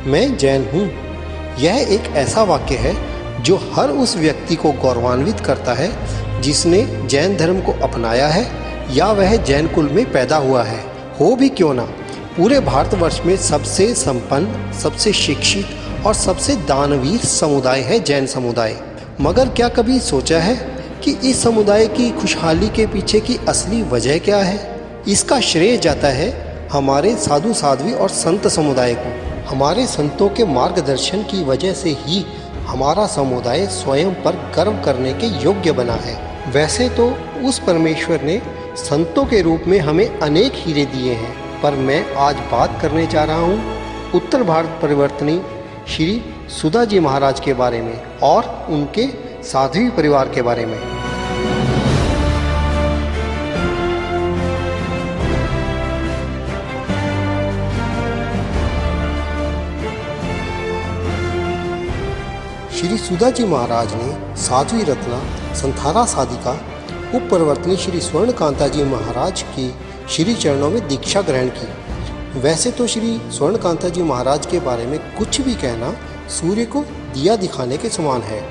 मैं जैन हूँ। यह एक ऐसा वाक्य है जो हर उस व्यक्ति को गौरवान्वित करता है जिसने जैन धर्म को अपनाया है या वह जैन कुल में पैदा हुआ है। हो भी क्यों ना, पूरे भारतवर्ष में सबसे संपन्न, सबसे शिक्षित और सबसे दानवीर समुदाय है जैन समुदाय। मगर क्या कभी सोचा है कि इस समुदाय की खुशहाली के पीछे की असली वजह क्या है? इसका श्रेय जाता है हमारे साधु साध्वी और संत समुदाय को। हमारे संतों के मार्गदर्शन की वजह से ही हमारा समुदाय स्वयं पर गर्व करने के योग्य बना है। वैसे तो उस परमेश्वर ने संतों के रूप में हमें अनेक हीरे दिए हैं, पर मैं आज बात करने जा रहा हूँ उत्तर भारत परिवर्तनी श्री सुधा जी महाराज के बारे में और उनके साध्वी परिवार के बारे में। श्री सुधा जी महाराज ने साध्वी रत्ना संथारा साधिका उप परिवर्तनी श्री स्वर्णकांता जी महाराज के श्री चरणों में दीक्षा ग्रहण की। वैसे तो श्री स्वर्णकांता जी महाराज के बारे में कुछ भी कहना सूर्य को दिया दिखाने के समान है।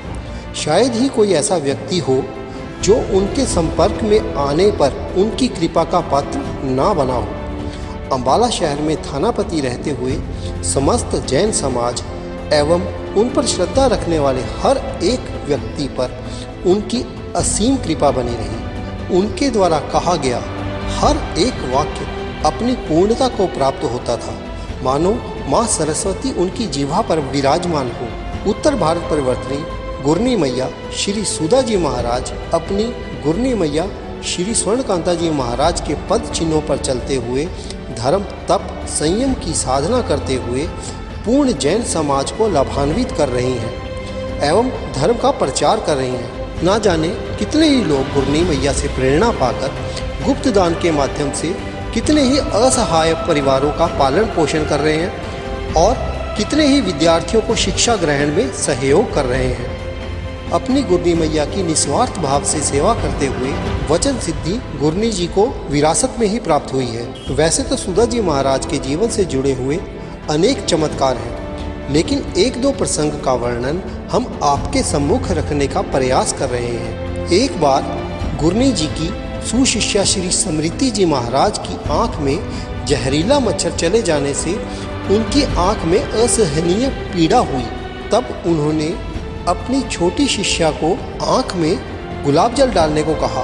शायद ही कोई ऐसा व्यक्ति हो जो उनके संपर्क में आने पर उनकी कृपा का पात्र ना बना हो। अम्बाला शहर में थानापति रहते हुए समस्त जैन समाज एवं उन पर श्रद्धा रखने वाले हर एक व्यक्ति पर उनकी असीम कृपा बनी रही। उनके द्वारा कहा गया हर एक वाक्य अपनी पूर्णता को प्राप्त होता था, मानो माँ सरस्वती उनकी जिह्वा पर विराजमान हो। उत्तर भारत परिवर्तनी गुरनी मैया श्री सुधा जी महाराज अपनी गुरनी मैया श्री स्वर्णकांता जी महाराज के पद चिन्हों पर चलते हुए धर्म, तप, संयम की साधना करते हुए पूर्ण जैन समाज को लाभान्वित कर रही हैं एवं धर्म का प्रचार कर रही हैं। ना जाने कितने ही लोग गुरनी मैया से प्रेरणा पाकर गुप्त दान के माध्यम से कितने ही असहाय परिवारों का पालन पोषण कर रहे हैं और कितने ही विद्यार्थियों को शिक्षा ग्रहण में सहयोग कर रहे हैं। अपनी गुरनी मैया की निस्वार्थ भाव से सेवा करते हुए वचन सिद्धि गुरनी जी को विरासत में ही प्राप्त हुई है। वैसे तो सुधा जी महाराज के जीवन से जुड़े हुए अनेक चमत्कार हैं, लेकिन एक दो प्रसंग का वर्णन हम आपके सम्मुख रखने का प्रयास कर रहे हैं। एक बार गुरनी जी की सुशिष्या श्री स्मृति जी महाराज की आंख में जहरीला मच्छर चले जाने से उनकी आंख में असहनीय पीड़ा हुई। तब उन्होंने अपनी छोटी शिष्या को आंख में गुलाब जल डालने को कहा,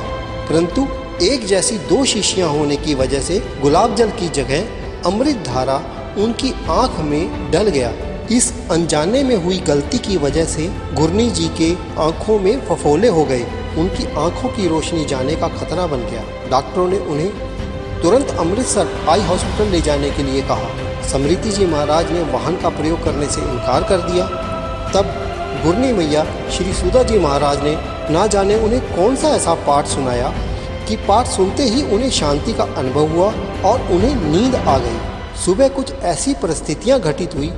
परंतु एक जैसी दो शिष्यां होने की वजह से गुलाब जल की जगह अमृत धारा उनकी आंख में डल गया। इस अनजाने में हुई गलती की वजह से गुरनी जी के आंखों में फफोले हो गए। उनकी आंखों की रोशनी जाने का खतरा बन गया। डॉक्टरों ने उन्हें तुरंत अमृतसर आई हॉस्पिटल ले जाने के लिए कहा। स्मृति जी महाराज ने वाहन का प्रयोग करने से इनकार कर दिया। तब गुरनी मैया श्री सुधा जी महाराज ने ना जाने उन्हें कौन सा ऐसा पाठ सुनाया कि पाठ सुनते ही उन्हें शांति का अनुभव हुआ और उन्हें नींद आ गई। सुबह कुछ ऐसी परिस्थितियां घटित हुई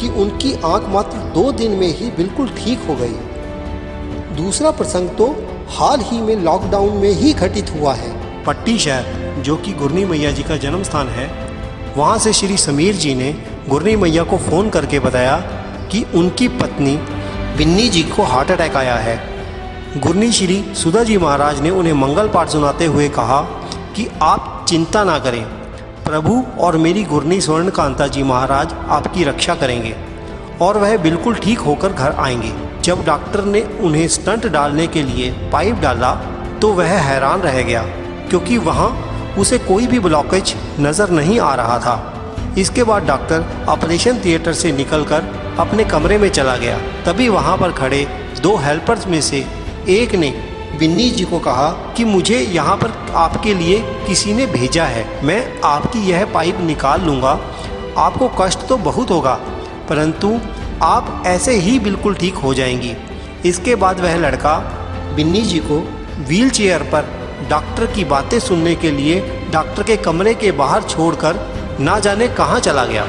कि उनकी आंख मात्र 2 दिन में ही बिल्कुल ठीक हो गई। दूसरा प्रसंग तो हाल ही में लॉकडाउन में ही घटित हुआ है। पट्टी शहर, जो कि गुरनी मैया जी का जन्म स्थान है, वहाँ से श्री समीर जी ने गुरनी मैया को फ़ोन करके बताया कि उनकी पत्नी बिन्नी जी को हार्ट अटैक आया है। गुरनी श्री सुधा जी महाराज ने उन्हें मंगल पाठ सुनाते हुए कहा कि आप चिंता ना करें, प्रभु और मेरी गुरनी स्वर्णकांता जी महाराज आपकी रक्षा करेंगे और वह बिल्कुल ठीक होकर घर आएंगे। जब डॉक्टर ने उन्हें स्टंट डालने के लिए पाइप डाला तो वह हैरान रह गया, क्योंकि वहाँ उसे कोई भी ब्लॉकेज नज़र नहीं आ रहा था। इसके बाद डॉक्टर ऑपरेशन थिएटर से निकलकर अपने कमरे में चला गया। तभी वहाँ पर खड़े 2 हेल्पर्स में से एक ने बिन्नी जी को कहा कि मुझे यहाँ पर आपके लिए किसी ने भेजा है, मैं आपकी यह पाइप निकाल लूँगा। आपको कष्ट तो बहुत होगा, परंतु आप ऐसे ही बिल्कुल ठीक हो जाएंगी। इसके बाद वह लड़का बिन्नी जी को व्हील चेयर पर डॉक्टर की बातें सुनने के लिए डॉक्टर के कमरे के बाहर छोड़कर ना जाने कहाँ चला गया।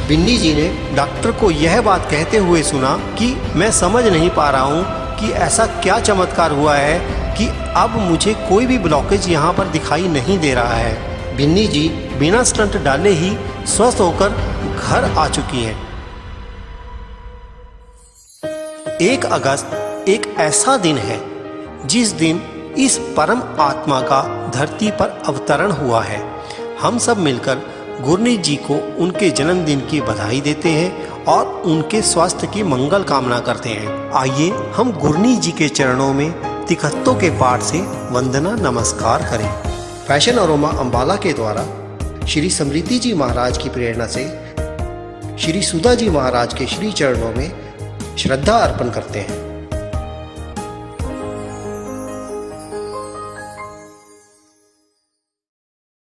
बिन्नी जी ने डॉक्टर को यह बात कहते हुए सुना कि मैं समझ नहीं पा रहा हूँ कि ऐसा क्या चमत्कार हुआ है कि अब मुझे कोई भी ब्लॉकेज यहाँ पर दिखाई नहीं दे रहा है। बिन्नी जी बिना स्टंट डाले ही स्वस्थ होकर घर आ चुकी हैं। 1 अगस्त एक ऐसा दिन है जिस दिन इस परम आत्मा का धरती पर अवतरण हुआ है। हम सब मिलकर गुरनीत जी को उनके जन्मदिन की बधाई देते हैं और उनके स्वास्थ्य की मंगल कामना करते हैं। आइए हम गुरनीत जी के चरणों में तिखत्तों के पाठ से वंदना नमस्कार करें। फैशन अरोमा अंबाला के द्वारा श्री समृद्धि जी महाराज की प्रेरणा से श्री सुधा जी महाराज के श्री चरणों में श्रद्धा अर्पण करते हैं।